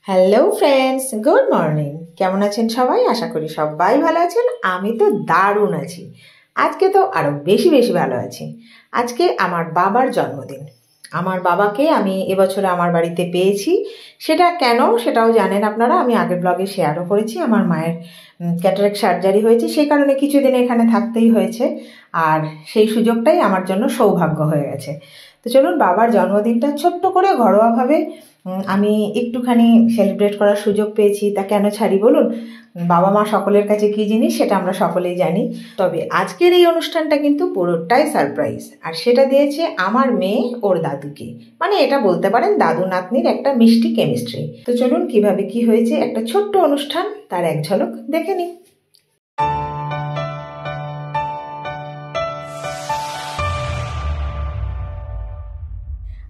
Hello friends, good morning. কেমন আছেন সবাই? আশা করি সবাই ভালো আছেন। আমি তো দারুণ আছি। আজকে তো আরও বেশি ভালো আছি। আজকে আমার বাবার জন্মদিন। আমার বাবাকে আমি এবছরে আমার বাড়িতে পেয়েছি। সেটা কেন সেটাও জানেন আপনারা, আমি আগের ব্লগে শেয়ারও করেছি। আমার মায়ের ক্যাটারাক্ট সার্জারি হয়েছে, সেই কারণে কিছুদিন এখানে থাকতেই হয়েছে। আর সেই সুযোগটাই আমার জন্য সৌভাগ্য হয়ে গেছে। তো চলুন, বাবার জন্মদিনটা ছোট্ট করে ঘরোয়াভাবে আমি একটুখানি সেলিব্রেট করার সুযোগ পেয়েছি, তা কেন ছাড়ি বলুন? বাবা মা সকলের কাছে কী জিনিস সেটা আমরা সকলেই জানি। তবে আজকের এই অনুষ্ঠানটা কিন্তু পুরোটাই সারপ্রাইজ, আর সেটা দিয়েছে আমার মেয়ে ওর দাদুকে। মানে এটা বলতে পারেন দাদু নাতনির একটা মিষ্টি কেমিস্ট্রি। তো চলুন, কিভাবে কি হয়েছে একটা ছোট্ট অনুষ্ঠান তার এক ঝলক দেখে নিই।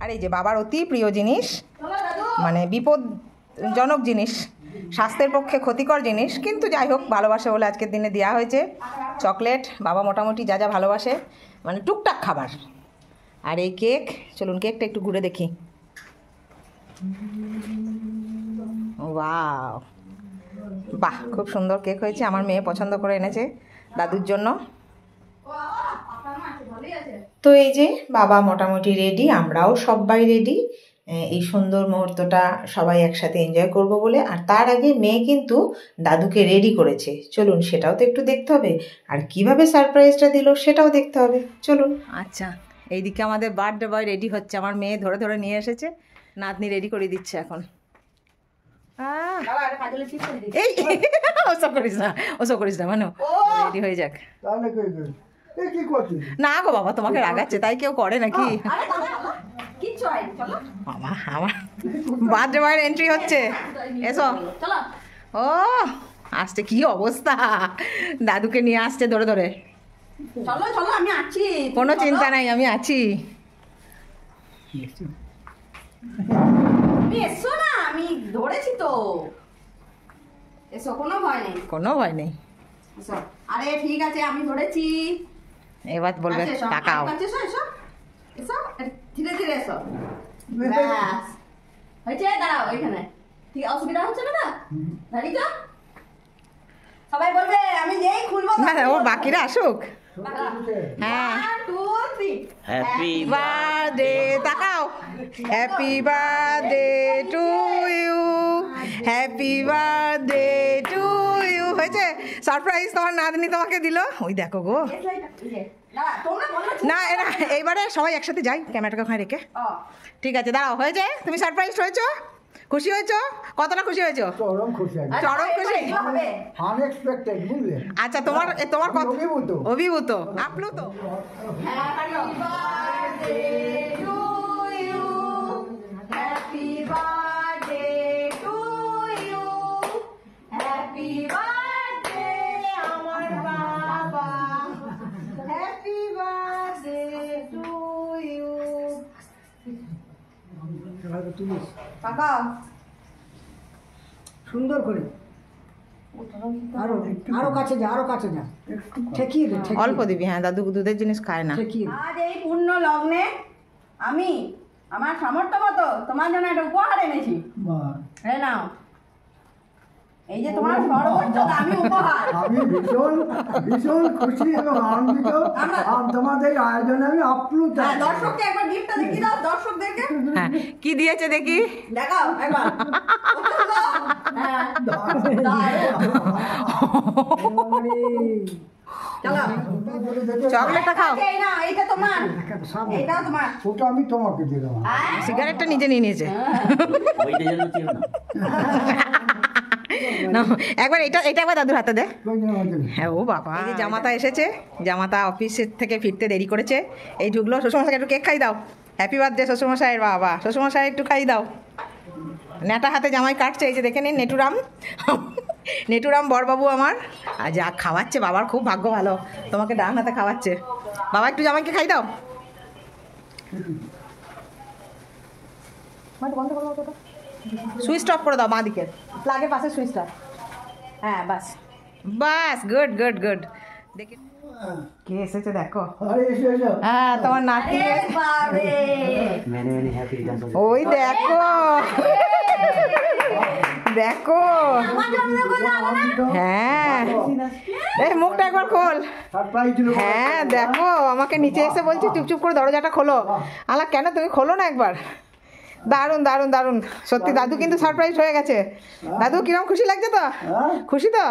আর এই যে বাবার অতি প্রিয় জিনিস, মানে বিপদজনক জিনিস, স্বাস্থ্যের পক্ষে ক্ষতিকর জিনিস, কিন্তু যাই হোক ভালোবাসে বলে আজকের দিনে দেওয়া হয়েছে চকলেট। বাবা মোটামুটি যা যা ভালোবাসে, মানে টুকটাক খাবার। আর এই কেক, চলুন কেকটা একটু ঘুরে দেখি। ওয়াও, বাহ, খুব সুন্দর কেক হয়েছে। আমার মেয়ে পছন্দ করে এনেছে দাদুর জন্য। তো এই যে বাবা মোটামুটি রেডি, আমরাও সবাই রেডি এই সুন্দর মুহূর্তটা সবাই একসাথে এনজয় করব বলে। আর তার আগে মেয়ে কিন্তু দাদুকে রেডি করেছে, চলুন সেটাও তো একটু দেখতে হবে। আর কিভাবে সারপ্রাইজটা দিল সেটাও দেখতে হবে, চলুন। আচ্ছা, এইদিকে আমাদের বার্থডে বয় রেডি হচ্ছে। আমার মেয়ে ধরে ধরে নিয়ে এসেছে, নাতনি রেডি করে দিচ্ছে এখন। এই ওসব করিস না মানে রেডি হয়ে যাক। না গো বাবা, তোমাকে রাগাচ্ছে তাই কেউ করে নাকি? বাবা, আমার বার্থডে বয়ের এন্ট্রি হচ্ছে, এসো। ও আসছে, কি অবস্থা, দাদুকে নিয়ে আসছে ধরে ধরে। আমি আছি, কোনো চিন্তা নাই, আমি আছি। এসো না, আমি ধরেছি তো, এসো, কোনো ভয় নেই। আরে ঠিক আছে, আমি ধরেছি। এবার বলবে তাকাও। এসো ধীরে ধীরে এসো। হয়েছে, দাঁড়াও এখানে। ঠিক, অসুবিধা হচ্ছে না? দাঁড়িয়ে তো সবাই বলবে আমি যেই খুলবো। ও বাকিরা আসুক। হ্যাঁ, 1 2 3 হ্যাপি বার্থডে, তাকাও। Happy birthday to you, happy birthday to you. হয়েছে সারপ্রাইজ, তোমার নাতনি তোমাকে দিল। ওই দেখো গো। না এরা এইবারে সবাই একসাথে যাই, ক্যামেরাটাকে ওখানে রেখে। ঠিক আছে, দাঁড়াও। হয়েছে, তুমি সারপ্রাইজ হয়েছো, খুশি হয়েছো? কতটা খুশি হয়েছো? চরম খুশি। আনএক্সপেক্টেড, বুঝলে? আচ্ছা, তোমার কত অভিভূত আপ্লুত। Happy birthday to you, happy birthday to you, happy birthday আমার বাবা, হ্যাপি বার্থডে টু ইউ। কাকা সুন্দর করে আরো কাছে যা, ঠেকিয়ে দে। অল্প দিবি, হ্যাঁ, দাদু দুধের জিনিস খায় না। আজ এই পূর্ণ লগ্নে আমি আমার সামর্থ্য মতো তোমার জন্য একটা উপহার এনেছি। হ্যাঁ, নাও, এই যে তোমার সর্বোচ্চ দামি উপহার। আমি ভীষণ খুশি এবং আনন্দিত, আর তোমাদের আয়োজনে আমি আপ্লুত। দর্শককে একবার গিফটটা দেখিয়ে দাও, দর্শকদেরকে। হ্যাঁ, কি দিয়েছে দেখি, দেখাও একবার। চকলেটটা খাও। এইটা তোমার, এইটাও তোমার। ওটা আমি তোমাকে দিলাম। সিগারেটটা নিজে নিয়ে নিয়েছে। একবার এটা একবার দাদুর হাতে দে। হ্যাঁ, ও বাবা, এই যে জামাতা এসেছে, জামাতা অফিসের থেকে ফিরতে দেরি করেছে, এই ঢুকলো। শ্বশুরমশাইকে একটু কেক খাই দাও। হ্যাপি বার্থডে শ্বশুরমশাইয়ের। বাবা, শ্বশুরমশাই একটু খাই দাও। নেটা হাতে জামাই কাটছে, এই যে দেখে নিন, নেটুরাম বরবাবু আমার। আর যা খাওয়াচ্ছে, বাবার খুব ভাগ্য ভালো, তোমাকে ডান হাতে খাওয়াচ্ছে। বাবা, একটু জামাইকে খাই দাও। সুইচ অফ করে দাও, বাঁ দিকে প্লাগের পাশে সুইচটা। হ্যাঁ, বাস, গুড। দেখি কে এসেছে, দেখো। হ্যাঁ, তোমার নাতি। ওই দেখো। দেখো, হ্যাঁ এই মুখটা একবার খোল। হ্যাঁ দেখো, আমাকে নিচে এসে বলছি চুপচুপ করে দরজাটা খোলো। আলা কেন তুমি খোলো না একবার? দারুণ দারুণ দারুণ, সত্যি দাদু কিন্তু সারপ্রাইজ হয়ে গেছে। দাদু কিরকম খুশি লাগছে তো? খুশি তো?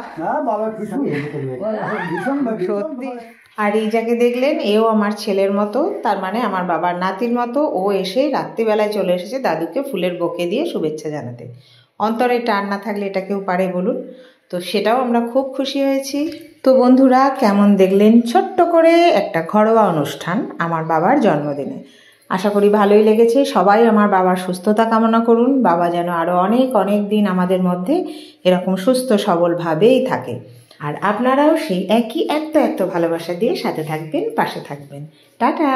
সত্যি। আর এই যাকে দেখলেন, এও আমার ছেলের মতো, তার মানে আমার বাবার নাতির মতো। ও এসে রাত্রিবেলায় চলে এসেছে দাদুকে ফুলের বোকে দিয়ে শুভেচ্ছা জানাতে। অন্তরে টান না থাকলে এটা কেউ পারে বলুন? তো সেটাও আমরা খুব খুশি হয়েছি। তো বন্ধুরা, কেমন দেখলেন ছোট্ট করে একটা ঘরোয়া অনুষ্ঠান আমার বাবার জন্মদিনে। আশা করি ভালোই লেগেছে। সবাই আমার বাবার সুস্থতা কামনা করুন। বাবা যেন আরও অনেক অনেক দিন আমাদের মধ্যে এরকম সুস্থ সবলভাবেই থাকে। আর আপনারাও সেই একই এত ভালোবাসা দিয়ে সাথে থাকবেন, পাশে থাকবেন। টাটা।